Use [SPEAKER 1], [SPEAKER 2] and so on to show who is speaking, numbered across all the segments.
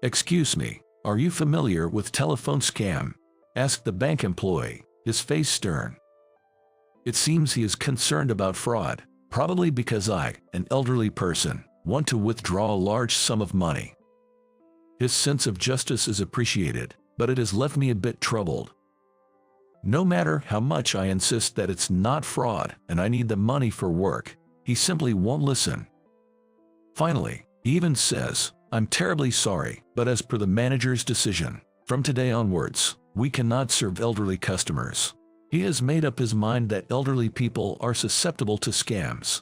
[SPEAKER 1] "Excuse me, are you familiar with telephone scam?" asked the bank employee, his face stern. It seems he is concerned about fraud, probably because I, an elderly person, want to withdraw a large sum of money. His sense of justice is appreciated, but it has left me a bit troubled. No matter how much I insist that it's not fraud and I need the money for work, he simply won't listen. Finally, he even says, "I'm terribly sorry, but as per the manager's decision, from today onwards, we cannot serve elderly customers." He has made up his mind that elderly people are susceptible to scams.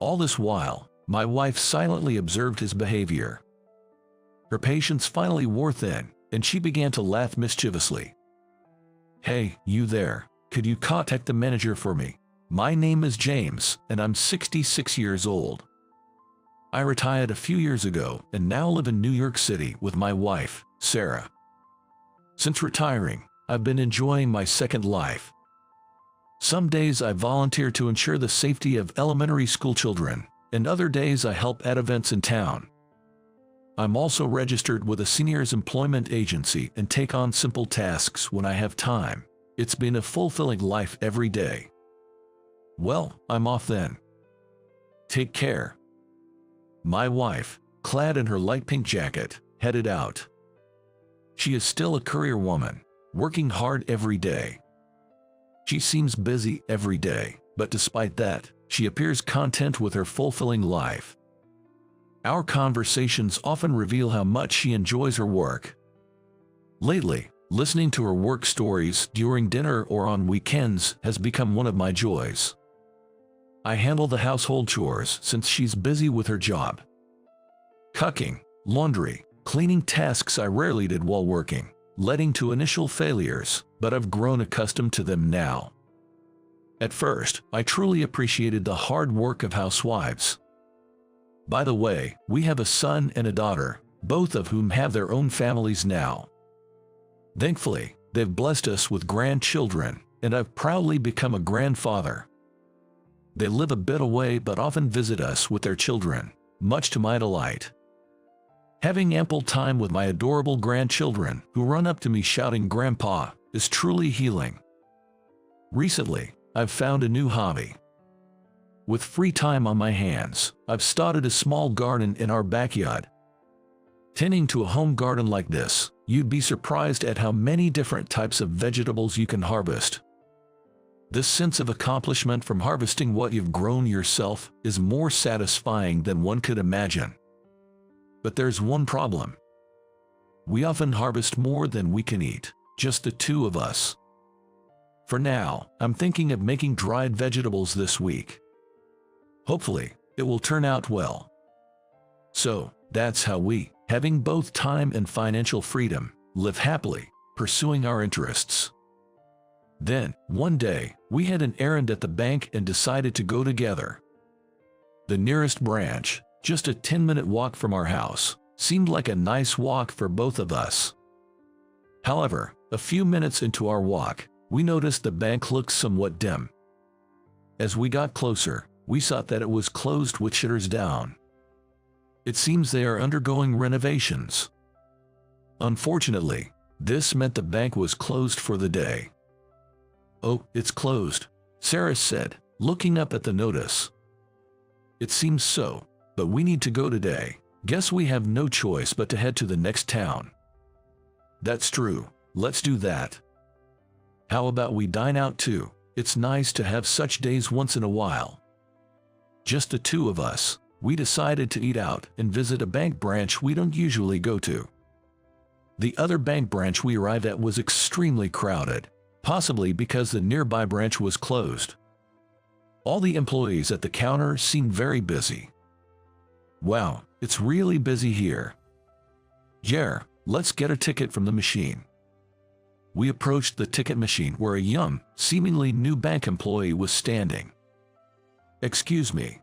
[SPEAKER 1] All this while, my wife silently observed his behavior. Her patience finally wore thin, and she began to laugh mischievously. "Hey, you there, could you contact the manager for me? My name is James, and I'm 66 years old. I retired a few years ago and now live in New York City with my wife, Sarah. Since retiring, I've been enjoying my second life. Some days I volunteer to ensure the safety of elementary school children, and other days I help at events in town. I'm also registered with a seniors employment agency and take on simple tasks when I have time. It's been a fulfilling life every day. Well, I'm off then. Take care." My wife, clad in her light pink jacket, headed out. She is still a career woman, working hard every day. She seems busy every day, but despite that, she appears content with her fulfilling life. Our conversations often reveal how much she enjoys her work. Lately, listening to her work stories during dinner or on weekends has become one of my joys. I handle the household chores since she's busy with her job. Cooking, laundry, cleaning tasks I rarely did while working, leading to initial failures, but I've grown accustomed to them now. At first, I truly appreciated the hard work of housewives. By the way, we have a son and a daughter, both of whom have their own families now. Thankfully, they've blessed us with grandchildren, and I've proudly become a grandfather. They live a bit away but often visit us with their children, much to my delight. Having ample time with my adorable grandchildren who run up to me shouting "Grandpa" is truly healing. Recently, I've found a new hobby. With free time on my hands, I've started a small garden in our backyard. Tending to a home garden like this, you'd be surprised at how many different types of vegetables you can harvest. This sense of accomplishment from harvesting what you've grown yourself is more satisfying than one could imagine. But there's one problem. We often harvest more than we can eat, just the two of us. For now, I'm thinking of making dried vegetables this week. Hopefully, it will turn out well. So, that's how we, having both time and financial freedom, live happily, pursuing our interests. Then, one day, we had an errand at the bank and decided to go together. The nearest branch, just a 10-minute walk from our house, seemed like a nice walk for both of us. However, a few minutes into our walk, we noticed the bank looked somewhat dim. As we got closer, we saw that it was closed with shutters down. It seems they are undergoing renovations. Unfortunately, this meant the bank was closed for the day. "Oh, it's closed," Sarah said, looking up at the notice. "It seems so, but we need to go today. Guess we have no choice but to head to the next town." "That's true, let's do that. How about we dine out too? It's nice to have such days once in a while." Just the two of us, we decided to eat out and visit a bank branch we don't usually go to. The other bank branch we arrived at was extremely crowded, possibly because the nearby branch was closed. All the employees at the counter seemed very busy. "Wow, it's really busy here. Yeah, let's get a ticket from the machine." We approached the ticket machine where a young, seemingly new bank employee was standing. "Excuse me."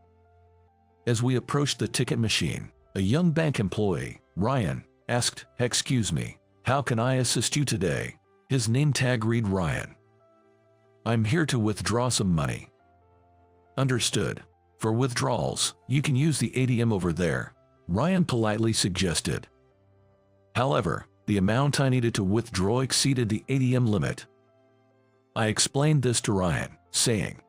[SPEAKER 1] As we approached the ticket machine, a young bank employee, Ryan, asked, "Excuse me, how can I assist you today?" His name tag read Ryan. "I'm here to withdraw some money." "Understood. For withdrawals, you can use the ATM over there," Ryan politely suggested. However, the amount I needed to withdraw exceeded the ATM limit. I explained this to Ryan, saying,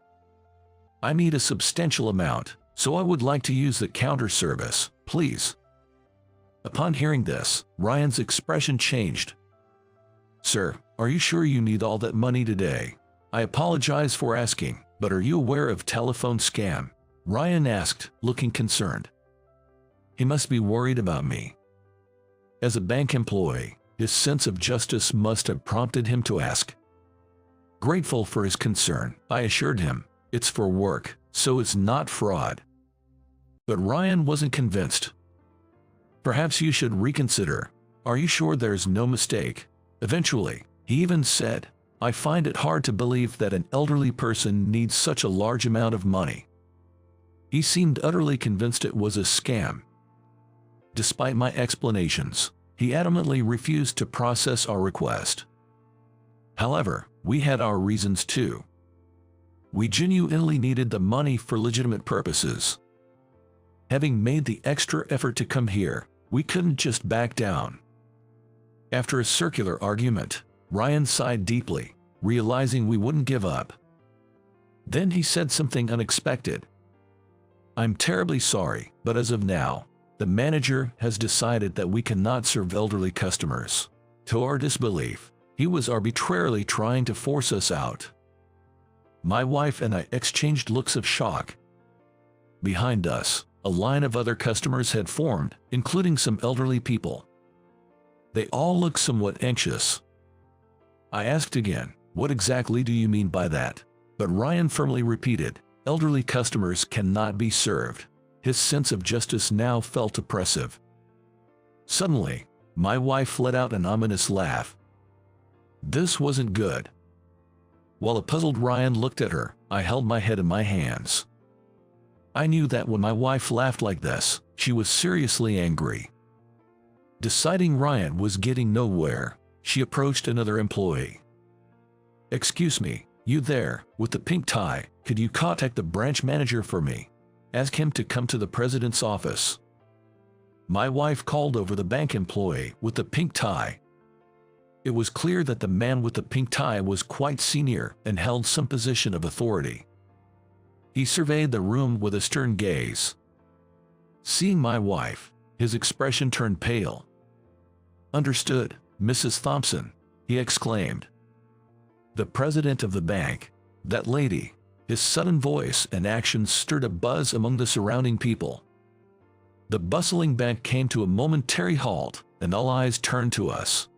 [SPEAKER 1] "I need a substantial amount, so I would like to use the counter service, please." Upon hearing this, Ryan's expression changed. "Sir, are you sure you need all that money today? I apologize for asking, but are you aware of telephone scam?" Ryan asked, looking concerned. He must be worried about me. As a bank employee, his sense of justice must have prompted him to ask. Grateful for his concern, I assured him, "It's for work, so it's not fraud." But Ryan wasn't convinced. "Perhaps you should reconsider. Are you sure there's no mistake?" Eventually, he even said, "I find it hard to believe that an elderly person needs such a large amount of money." He seemed utterly convinced it was a scam. Despite my explanations, he adamantly refused to process our request. However, we had our reasons too. We genuinely needed the money for legitimate purposes. Having made the extra effort to come here, we couldn't just back down. After a circular argument, Ryan sighed deeply, realizing we wouldn't give up. Then he said something unexpected. "I'm terribly sorry, but as of now, the manager has decided that we cannot serve elderly customers." To our disbelief, he was arbitrarily trying to force us out. My wife and I exchanged looks of shock. Behind us, a line of other customers had formed, including some elderly people. They all looked somewhat anxious. I asked again, "What exactly do you mean by that?" But Ryan firmly repeated, "Elderly customers cannot be served." His sense of justice now felt oppressive. Suddenly, my wife let out an ominous laugh. This wasn't good. While a puzzled Ryan looked at her, I held my head in my hands. I knew that when my wife laughed like this, she was seriously angry. Deciding Ryan was getting nowhere, she approached another employee. "Excuse me, you there, with the pink tie, could you contact the branch manager for me? Ask him to come to the president's office." My wife called over the bank employee with the pink tie. It was clear that the man with the pink tie was quite senior and held some position of authority. He surveyed the room with a stern gaze. Seeing my wife, his expression turned pale. "Understood, Mrs. Thompson," he exclaimed. "The president of the bank, that lady." His sudden voice and actions stirred a buzz among the surrounding people. The bustling bank came to a momentary halt, and all eyes turned to us.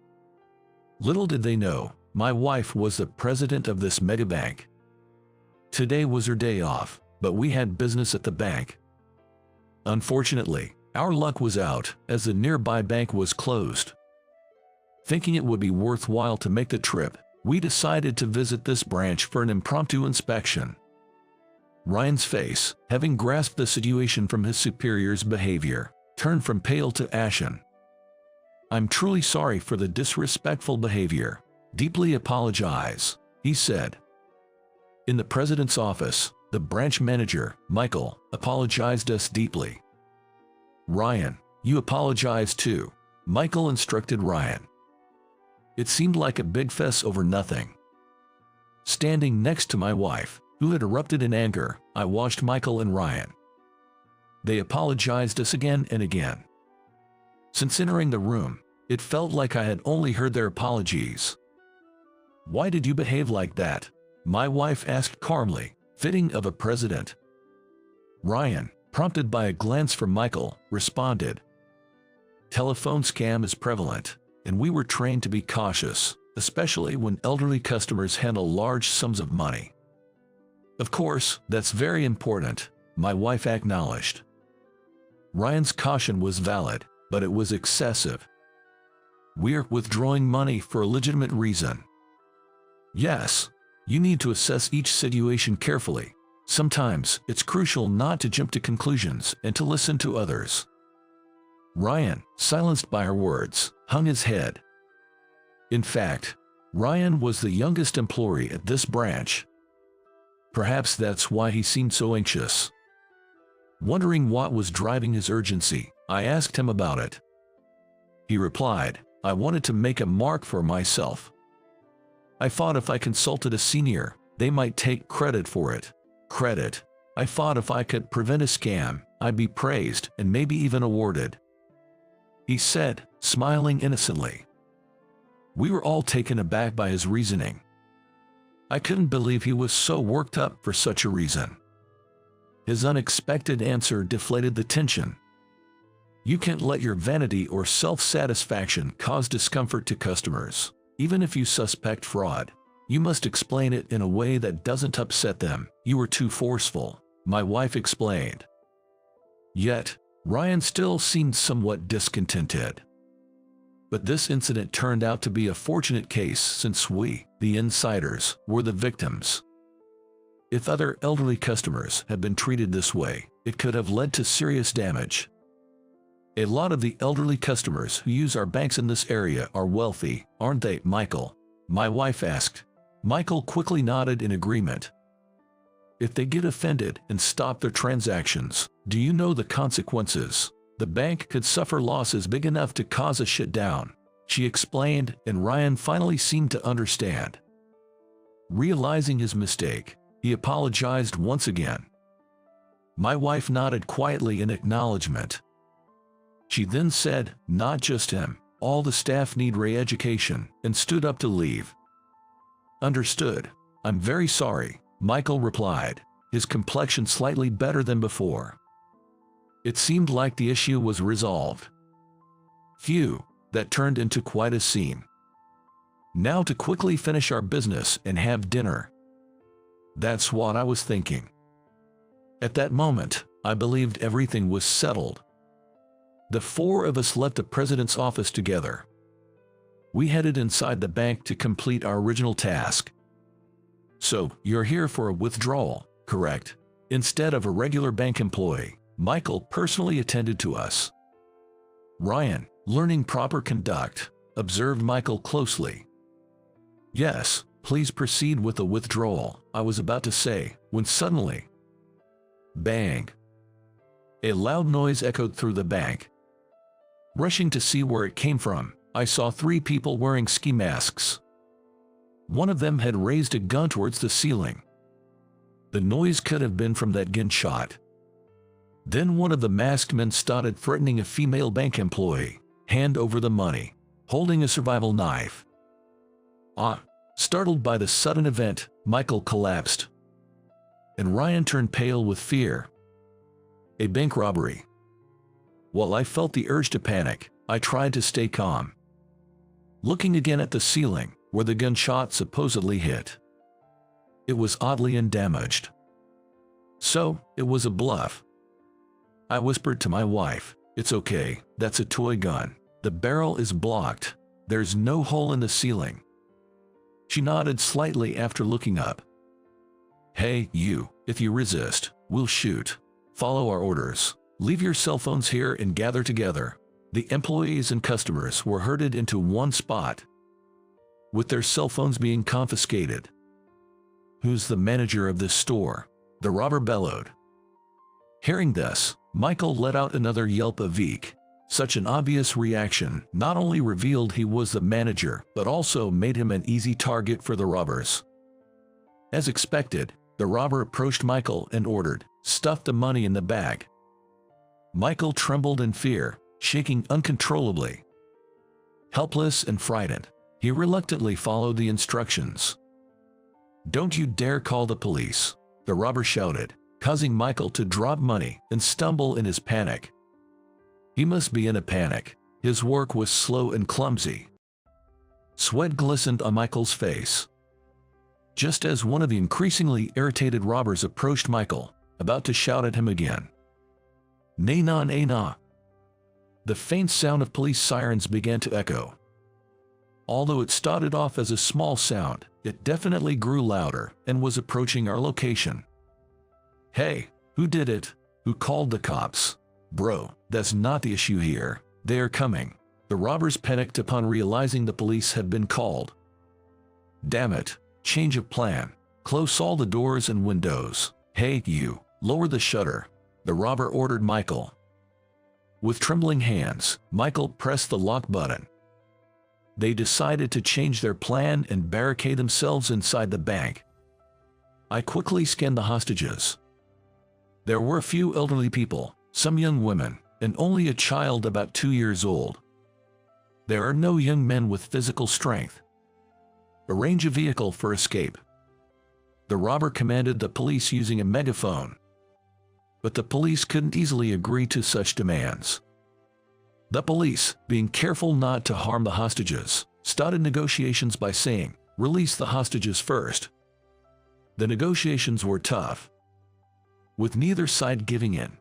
[SPEAKER 1] Little did they know, my wife was the president of this mega bank. Today was her day off, but we had business at the bank. Unfortunately, our luck was out, as the nearby bank was closed. Thinking it would be worthwhile to make the trip, we decided to visit this branch for an impromptu inspection. Ryan's face, having grasped the situation from his superior's behavior, turned from pale to ashen. "I'm truly sorry for the disrespectful behavior. Deeply apologize," he said. In the president's office, the branch manager, Michael, apologized us deeply. "Ryan, you apologize too," Michael instructed Ryan. It seemed like a big fuss over nothing. Standing next to my wife, who had erupted in anger, I watched Michael and Ryan. They apologized us again and again. Since entering the room, it felt like I had only heard their apologies. "Why did you behave like that?" my wife asked calmly, fitting of a president. Ryan, prompted by a glance from Michael, responded, "Telephone scam is prevalent, and we were trained to be cautious, especially when elderly customers handle large sums of money." "Of course, that's very important," my wife acknowledged. Ryan's caution was valid, but it was excessive. "We're withdrawing money for a legitimate reason." "Yes, you need to assess each situation carefully. Sometimes it's crucial not to jump to conclusions and to listen to others." Ryan, silenced by her words, hung his head. In fact, Ryan was the youngest employee at this branch. Perhaps that's why he seemed so anxious. Wondering what was driving his urgency, I asked him about it. he replied. I wanted to make a mark for myself. I thought if I consulted a senior, they might take credit for it. Credit. I thought if I could prevent a scam, I'd be praised and maybe even awarded, he said, smiling innocently. We were all taken aback by his reasoning. I couldn't believe he was so worked up for such a reason. His unexpected answer deflated the tension. You can't let your vanity or self-satisfaction cause discomfort to customers. Even if you suspect fraud, you must explain it in a way that doesn't upset them. You were too forceful, my wife explained. Yet, Ryan still seemed somewhat discontented. But this incident turned out to be a fortunate case since we, the insiders, were the victims. If other elderly customers had been treated this way, it could have led to serious damage. A lot of the elderly customers who use our banks in this area are wealthy, aren't they, Michael? My wife asked. Michael quickly nodded in agreement. If they get offended and stop their transactions, do you know the consequences? The bank could suffer losses big enough to cause a shutdown, she explained, and Ryan finally seemed to understand. Realizing his mistake, he apologized once again. My wife nodded quietly in acknowledgement. She then said, not just him, all the staff need re-education, and stood up to leave. Understood. I'm very sorry, Michael replied, his complexion slightly better than before. It seemed like the issue was resolved. Phew, that turned into quite a scene. Now to quickly finish our business and have dinner. That's what I was thinking. At that moment, I believed everything was settled. The four of us left the president's office together. We headed inside the bank to complete our original task. So, you're here for a withdrawal, correct? Instead of a regular bank employee, Michael personally attended to us. Ryan, learning proper conduct, observed Michael closely. Yes, please proceed with the withdrawal, I was about to say, when suddenly, bang! A loud noise echoed through the bank. Rushing to see where it came from, I saw three people wearing ski masks. One of them had raised a gun towards the ceiling. The noise could have been from that gunshot. Then one of the masked men started threatening a female bank employee, hand over the money, holding a survival knife. Startled by the sudden event, Michael collapsed. And Ryan turned pale with fear. A bank robbery. While I felt the urge to panic, I tried to stay calm. Looking again at the ceiling, where the gunshot supposedly hit. It was oddly undamaged. So, it was a bluff. I whispered to my wife, it's okay, that's a toy gun. The barrel is blocked. There's no hole in the ceiling. She nodded slightly after looking up. Hey, you, if you resist, we'll shoot. Follow our orders. Leave your cell phones here and gather together. The employees and customers were herded into one spot, with their cell phones being confiscated. Who's the manager of this store? The robber bellowed. Hearing this, Michael let out another yelp of eek. Such an obvious reaction not only revealed he was the manager, but also made him an easy target for the robbers. As expected, the robber approached Michael and ordered, "Stuff the money in the bag." Michael trembled in fear, shaking uncontrollably. Helpless and frightened, he reluctantly followed the instructions. "Don't you dare call the police," the robber shouted, causing Michael to drop money and stumble in his panic. He must be in a panic. His work was slow and clumsy. Sweat glistened on Michael's face. Just as one of the increasingly irritated robbers approached Michael, about to shout at him again. "Nay na, nay na." The faint sound of police sirens began to echo. Although it started off as a small sound, it definitely grew louder and was approaching our location. "Hey, who did it? Who called the cops?" "Bro, that's not the issue here. They are coming." The robbers panicked upon realizing the police had been called. "Damn it, change of plan. Close all the doors and windows." "Hey, you, lower the shutter," the robber ordered Michael. With trembling hands, Michael pressed the lock button. They decided to change their plan and barricade themselves inside the bank. I quickly scanned the hostages. There were a few elderly people, some young women, and only a child about 2 years old. There are no young men with physical strength. Arrange a vehicle for escape. The robber commanded the police using a megaphone. But the police couldn't easily agree to such demands. The police, being careful not to harm the hostages, started negotiations by saying, "Release the hostages first." The negotiations were tough, with neither side giving in.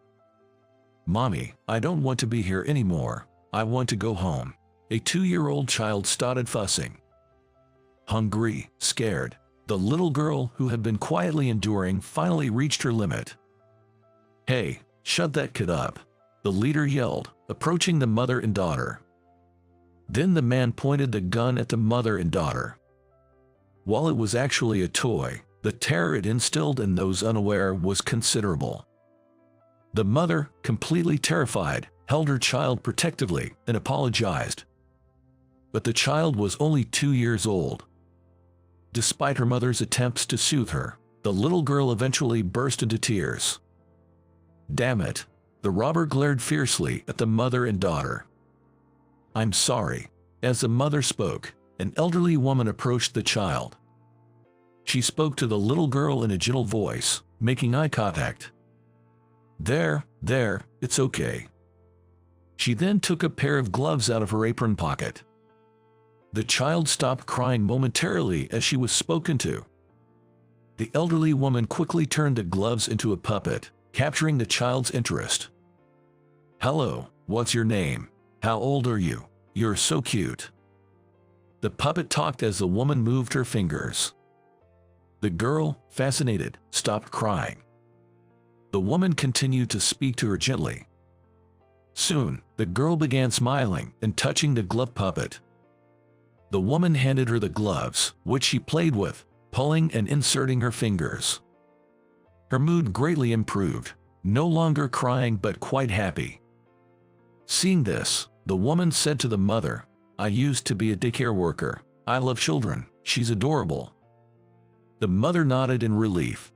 [SPEAKER 1] "Mommy, I don't want to be here anymore. I want to go home." A 2-year-old child started fussing. Hungry, scared, the little girl who had been quietly enduring finally reached her limit. "Hey, shut that kid up," the leader yelled, approaching the mother and daughter. Then the man pointed the gun at the mother and daughter. While it was actually a toy, the terror it instilled in those unaware was considerable. The mother, completely terrified, held her child protectively and apologized. But the child was only 2 years old. Despite her mother's attempts to soothe her, the little girl eventually burst into tears. "Damn it!" The robber glared fiercely at the mother and daughter. "I'm sorry." As the mother spoke, an elderly woman approached the child. She spoke to the little girl in a gentle voice, making eye contact. There, it's okay." She then took a pair of gloves out of her apron pocket. The child stopped crying momentarily as she was spoken to. The elderly woman quickly turned the gloves into a puppet, capturing the child's interest. "Hello, what's your name? How old are you? You're so cute." The puppet talked as the woman moved her fingers. The girl, fascinated, stopped crying. The woman continued to speak to her gently. Soon, the girl began smiling and touching the glove puppet. The woman handed her the gloves, which she played with, pulling and inserting her fingers. Her mood greatly improved, no longer crying but quite happy. Seeing this, the woman said to the mother, "I used to be a daycare worker. I love children. She's adorable." The mother nodded in relief.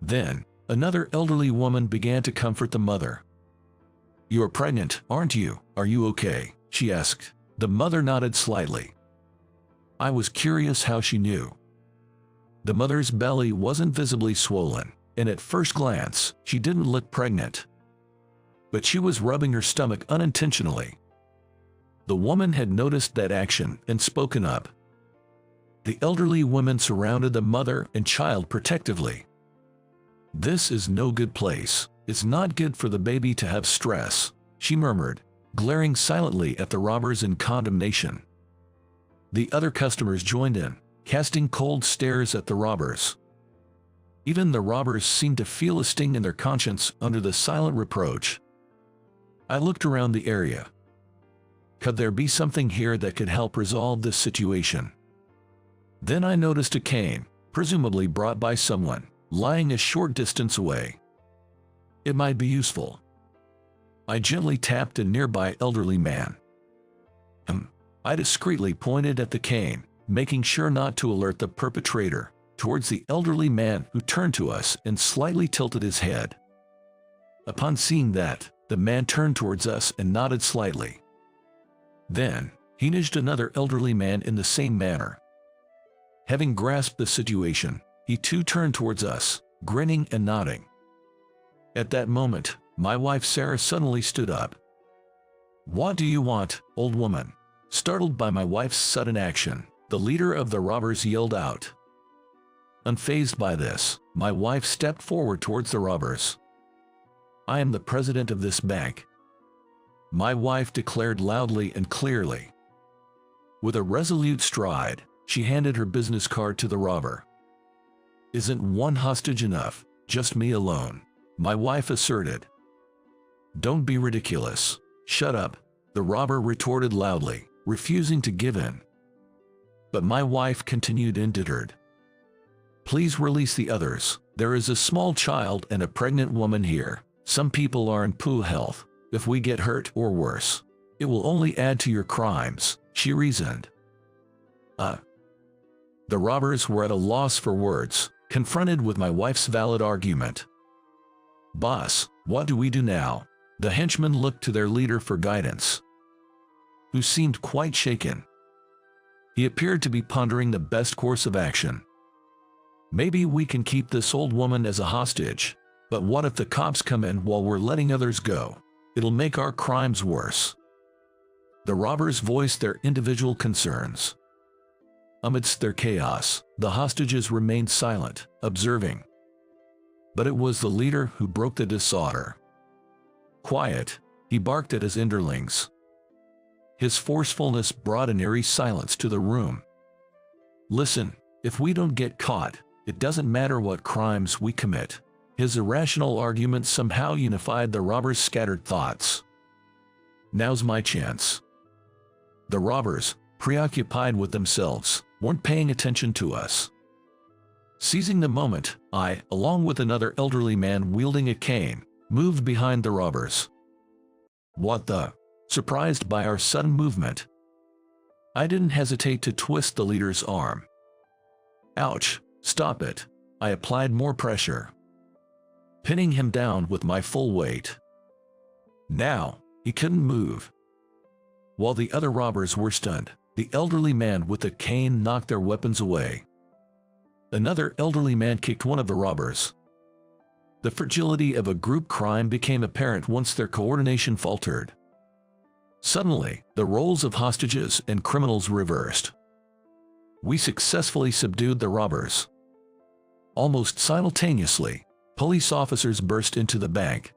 [SPEAKER 1] Then, another elderly woman began to comfort the mother. "You're pregnant, aren't you? Are you okay?" she asked. The mother nodded slightly. I was curious how she knew. The mother's belly wasn't visibly swollen, and at first glance, she didn't look pregnant. But she was rubbing her stomach unintentionally. The woman had noticed that action and spoken up. The elderly woman surrounded the mother and child protectively. "This is no good place. It's not good for the baby to have stress," she murmured, glaring silently at the robbers in condemnation. The other customers joined in, casting cold stares at the robbers. Even the robbers seemed to feel a sting in their conscience under the silent reproach. I looked around the area. Could there be something here that could help resolve this situation? Then I noticed a cane, presumably brought by someone, lying a short distance away. It might be useful. I gently tapped a nearby elderly man. I discreetly pointed at the cane, making sure not to alert the perpetrator, towards the elderly man who turned to us and slightly tilted his head. Upon seeing that, the man turned towards us and nodded slightly. Then, he nudged another elderly man in the same manner. Having grasped the situation, he too turned towards us, grinning and nodding. At that moment, my wife Sarah suddenly stood up. "What do you want, old woman?" Startled by my wife's sudden action, the leader of the robbers yelled out. Unfazed by this, my wife stepped forward towards the robbers. "I am the president of this bank," my wife declared loudly and clearly. With a resolute stride, she handed her business card to the robber. "Isn't one hostage enough? Just me alone," my wife asserted. "Don't be ridiculous. Shut up," the robber retorted loudly, refusing to give in. But my wife continued embittered. "Please release the others. There is a small child and a pregnant woman here. Some people are in poor health." If we get hurt or worse, it will only add to your crimes, she reasoned. The robbers were at a loss for words, confronted with my wife's valid argument. Boss, what do we do now? The henchmen looked to their leader for guidance, who seemed quite shaken. He appeared to be pondering the best course of action. Maybe we can keep this old woman as a hostage, but what if the cops come in while we're letting others go? It'll make our crimes worse. The robbers voiced their individual concerns. Amidst their chaos, the hostages remained silent, observing. But it was the leader who broke the disorder. Quiet, he barked at his underlings. His forcefulness brought an eerie silence to the room. Listen, if we don't get caught, it doesn't matter what crimes we commit. His irrational argument somehow unified the robbers' scattered thoughts. Now's my chance. The robbers, preoccupied with themselves, weren't paying attention to us. Seizing the moment, I, along with another elderly man wielding a cane, moved behind the robbers. What the? Surprised by our sudden movement, I didn't hesitate to twist the leader's arm. Ouch, stop it. I applied more pressure, pinning him down with my full weight. Now, he couldn't move. While the other robbers were stunned, the elderly man with the cane knocked their weapons away. Another elderly man kicked one of the robbers. The fragility of a group crime became apparent once their coordination faltered. Suddenly, the roles of hostages and criminals reversed. We successfully subdued the robbers. Almost simultaneously, police officers burst into the bank.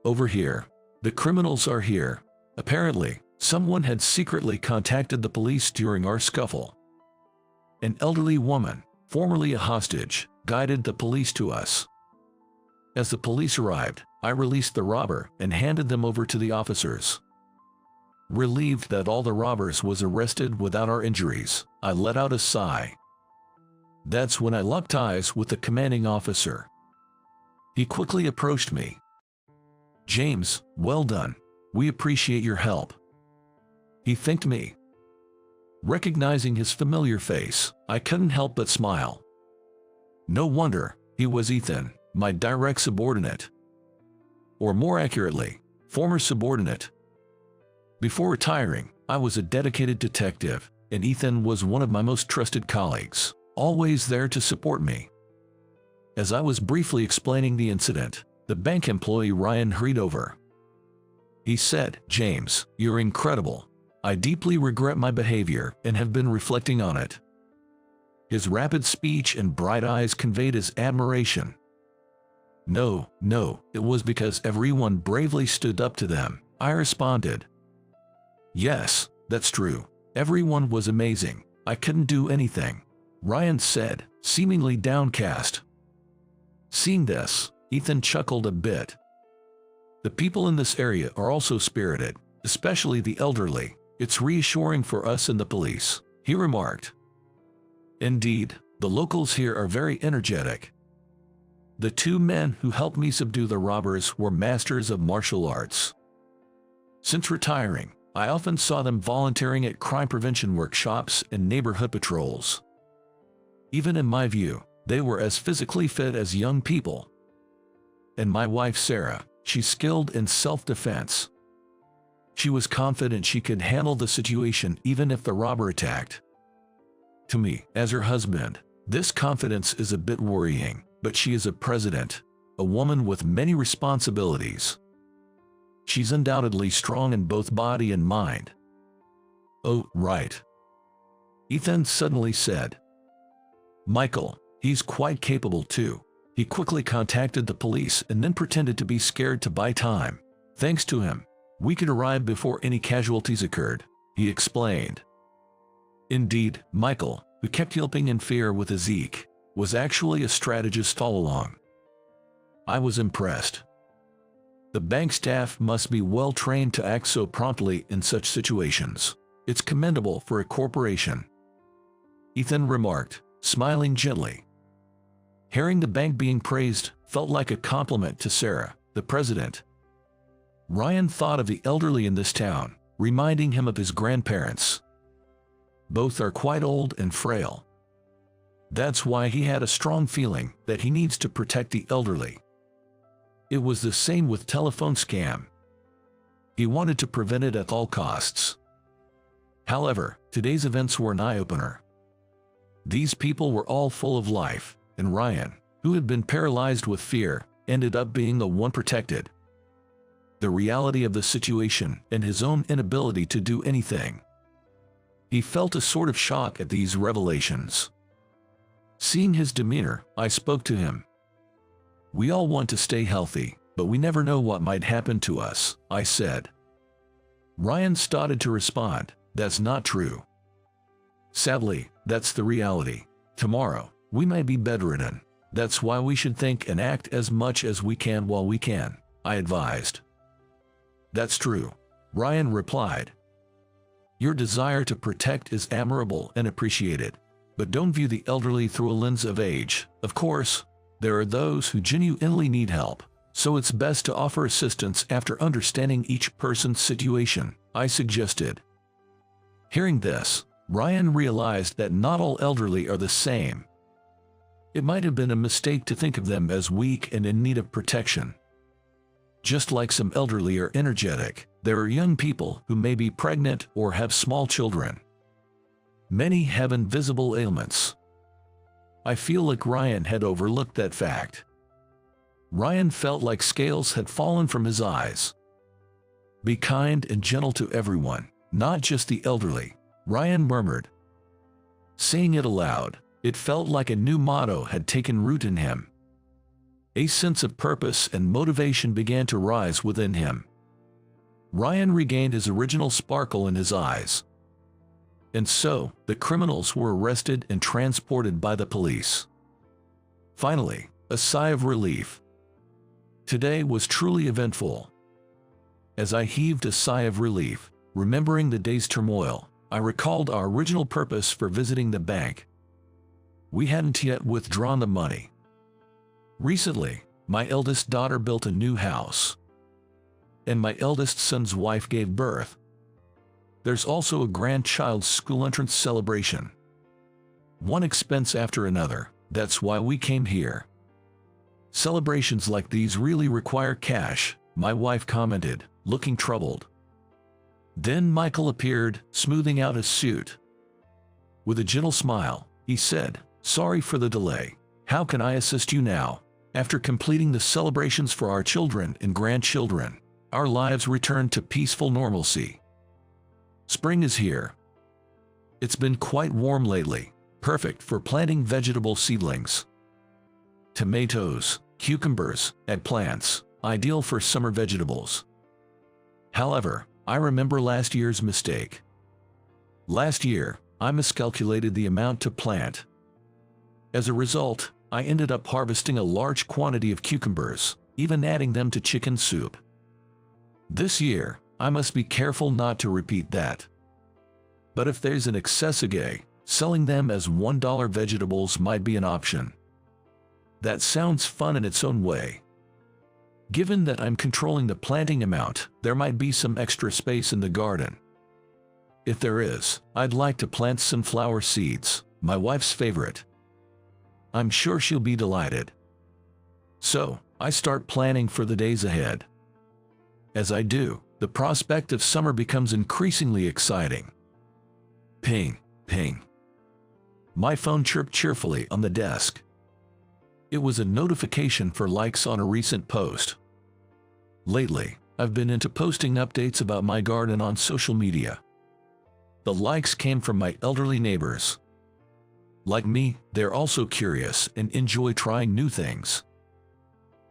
[SPEAKER 1] Over here. The criminals are here. Apparently, someone had secretly contacted the police during our scuffle. An elderly woman, formerly a hostage, guided the police to us. As the police arrived, I released the robber and handed them over to the officers. Relieved that all the robbers was arrested without our injuries, I let out a sigh. That's when I locked eyes with the commanding officer. He quickly approached me. James, well done. We appreciate your help. He thanked me. Recognizing his familiar face, I couldn't help but smile. No wonder, he was Ethan, my direct subordinate. Or more accurately, former subordinate. Before retiring, I was a dedicated detective, and Ethan was one of my most trusted colleagues, always there to support me. As I was briefly explaining the incident, the bank employee Ryan hurried over. He said, James, you're incredible. I deeply regret my behavior and have been reflecting on it. His rapid speech and bright eyes conveyed his admiration. No, it was because everyone bravely stood up to them, I responded. Yes, that's true. Everyone was amazing. I couldn't do anything, Ryan said, seemingly downcast. Seeing this, Ethan chuckled a bit. The people in this area are also spirited, especially the elderly. It's reassuring for us and the police, he remarked. Indeed, the locals here are very energetic. The two men who helped me subdue the robbers were masters of martial arts. Since retiring, I often saw them volunteering at crime prevention workshops and neighborhood patrols. Even in my view, they were as physically fit as young people. And my wife Sarah, she's skilled in self-defense. She was confident she could handle the situation even if the robber attacked. To me, as her husband, this confidence is a bit worrying, but she is a president, a woman with many responsibilities. She's undoubtedly strong in both body and mind. Oh, right. Ethan suddenly said. Michael, he's quite capable too. He quickly contacted the police and then pretended to be scared to buy time. Thanks to him, we could arrive before any casualties occurred, he explained. Indeed, Michael, who kept yelping in fear with Zeke, was actually a strategist all along. I was impressed. The bank staff must be well trained to act so promptly in such situations. It's commendable for a corporation, Ethan remarked, smiling gently. Hearing the bank being praised felt like a compliment to Sarah, the president. Ryan thought of the elderly in this town, reminding him of his grandparents. Both are quite old and frail. That's why he had a strong feeling that he needs to protect the elderly. It was the same with telephone scam. He wanted to prevent it at all costs. However, today's events were an eye-opener. These people were all full of life, and Ryan, who had been paralyzed with fear, ended up being the one protected. The reality of the situation and his own inability to do anything. He felt a sort of shock at these revelations. Seeing his demeanor, I spoke to him. "We all want to stay healthy, but we never know what might happen to us," I said. Ryan started to respond, "That's not true. Sadly, that's the reality. Tomorrow, we might be bedridden. That's why we should think and act as much as we can while we can," I advised. "That's true," Ryan replied. "Your desire to protect is admirable and appreciated, but don't view the elderly through a lens of age. Of course, there are those who genuinely need help, so it's best to offer assistance after understanding each person's situation," I suggested. Hearing this, Ryan realized that not all elderly are the same. It might have been a mistake to think of them as weak and in need of protection. Just like some elderly are energetic, there are young people who may be pregnant or have small children. Many have invisible ailments. I feel like Ryan had overlooked that fact. Ryan felt like scales had fallen from his eyes. "Be kind and gentle to everyone, not just the elderly," Ryan murmured. Saying it aloud, it felt like a new motto had taken root in him. A sense of purpose and motivation began to rise within him. Ryan regained his original sparkle in his eyes. And so, the criminals were arrested and transported by the police. Finally, a sigh of relief. Today was truly eventful. As I heaved a sigh of relief, remembering the day's turmoil, I recalled our original purpose for visiting the bank. We hadn't yet withdrawn the money. Recently, my eldest daughter built a new house. And my eldest son's wife gave birth. There's also a grandchild's school entrance celebration. One expense after another, that's why we came here. Celebrations like these really require cash, my wife commented, looking troubled. Then Michael appeared, smoothing out his suit. With a gentle smile, he said, "Sorry for the delay. How can I assist you now?" After completing the celebrations for our children and grandchildren, our lives returned to peaceful normalcy. Spring is here. It's been quite warm lately, perfect for planting vegetable seedlings. Tomatoes, cucumbers, eggplants, ideal for summer vegetables. However, I remember last year's mistake. Last year, I miscalculated the amount to plant. As a result, I ended up harvesting a large quantity of cucumbers, even adding them to chicken soup. This year, I must be careful not to repeat that. But if there's an excess again, selling them as $1 vegetables might be an option. That sounds fun in its own way. Given that I'm controlling the planting amount, there might be some extra space in the garden. If there is, I'd like to plant sunflower seeds, my wife's favorite. I'm sure she'll be delighted. So, I start planning for the days ahead. As I do, the prospect of summer becomes increasingly exciting. Ping, ping. My phone chirped cheerfully on the desk. It was a notification for likes on a recent post. Lately, I've been into posting updates about my garden on social media. The likes came from my elderly neighbors. Like me, they're also curious and enjoy trying new things.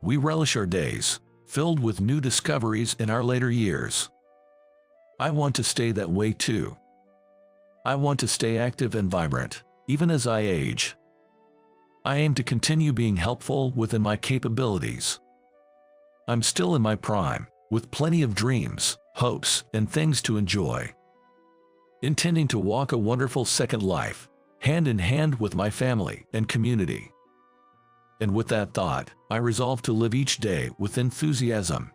[SPEAKER 1] We relish our days, filled with new discoveries in our later years. I want to stay that way too. I want to stay active and vibrant, even as I age. I aim to continue being helpful within my capabilities. I'm still in my prime, with plenty of dreams, hopes, and things to enjoy. Intending to walk a wonderful second life, hand in hand with my family and community. And with that thought, I resolve to live each day with enthusiasm,